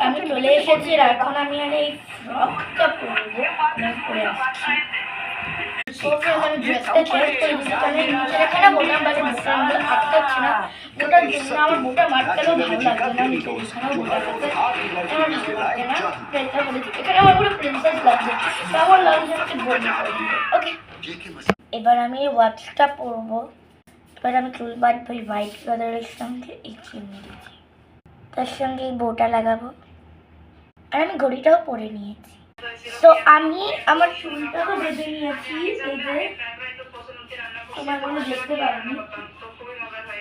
আমি চলে এসেছি আর এখন আমি আর এই ফ্রকটা পরবো, পরে আসছি। আমি ড্রেসটা চেঞ্জ করে দিচ্ছি, কারণ নিচে রেখে না বললাম বাট বোটা আমাদের আটকে হচ্ছে না, বোটার জন্য আমার বোটা মারতেও ভালো লাগছে না, নিচে বিছানাও বোটা লাগছে আমার ভালো লাগছে না। ড্রেসটা বলেছি এখানে আমার পুরো প্রিন্সেস লাগছে, তো আমার লাগছে আমাকে বডি করে দিতে। ওকে, এবার আমি ওয়াচটা পরবো। এবার আমি চুল বাঁধবো হোয়াইট কালারের সঙ্গে এই চিমনি দিচ্ছি, তার সঙ্গে এই বোটা লাগাবো, আর আমি ঘড়িটাও পরে নিয়েছি। তো আমি আমার চুলটাও বেঁধে নিয়েছি, এই যে তোমাগুলো দেখতে পারবি।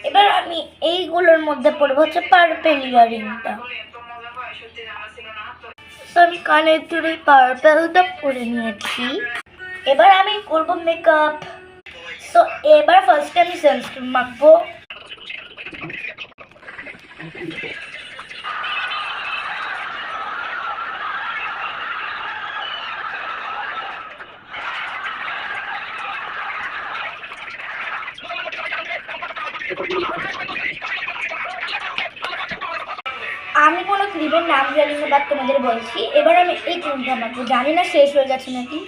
এবার আমি এইগুলোর মধ্যে পরবো হচ্ছে পার্পেল ইয়ারিংটা, তো আমি কানের দুল পার্পেলটা পরে নিয়েছি। এবার আমি করবো মেকআপ। তো এবার ফার্স্টে আমি সানস্ক্রিন মাখবো। আমি কোনো ক্রিমের নাম জানি না, বাট তোমাদের বলছি। এবার আমি এই ক্রিমটা মাখবো, জানি না শেষ হয়ে গেছে নাকি।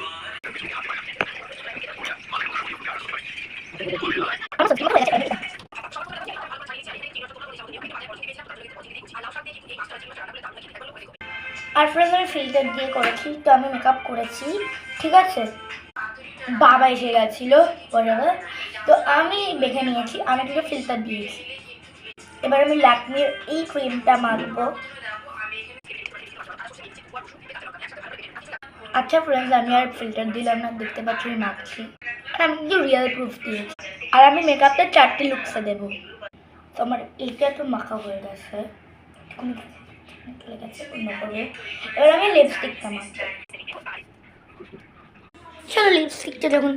আর ফ্রেন্ডস আমি ফিল্টার দিয়ে করেছি, তো আমি মেকআপ করেছি, ঠিক আছে। বাবা এসে গেছিলো পরে, তো আমি দেখে নিয়েছি, আমি কিন্তু ফিল্টার দিয়েছি। এবার আমি ল্যাকমির এই ক্রিমটা মাখবো। আচ্ছা ফ্রেন্ডস, আমি আর ফিল্টার দিলাম না, দেখতে পাচ্ছি আমি মাখছি, আর আমি কিন্তু রিয়েল প্রুফ দিয়েছি। আর আমি মেকআপটা 4টে লুকসে দেবো। তো আমার এইটা তো মাখা হয়ে গেছে, এবার আমি লিপস্টিকটা মাখবো। চলো লিপস্টিকটা যখন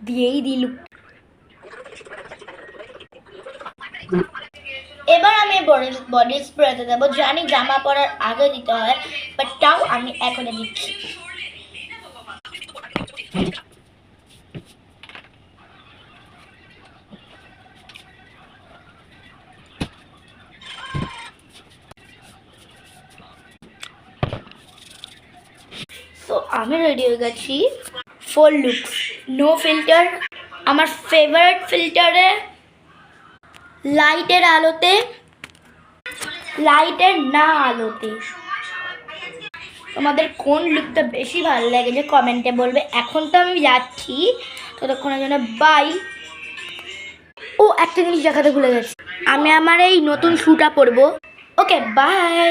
দিয়েই দিই লুক। এবার আমি বডি স্প্রেতে দেবো, জানি জামা পরার আগে দিতে হয়, বাট তাও আমি এখনো দিচ্ছি। তো আমি রেডি হয়ে গেছি ফুল লুকস, নো ফিল্টার। আমার ফেভারিট ফিল্টারে লাইটের আলোতে, লাইটের না আলোতে। তোমাদের কোন লুকটা বেশি ভালো লাগে যে কমেন্টে বলবে। এখন তো আমি যাচ্ছি, ততক্ষণের জন্য বাই। ও একটা জিনিস দেখাতে ভুলে গেছি, আমি আমার এই নতুন শুটা পরবো। Okay bye.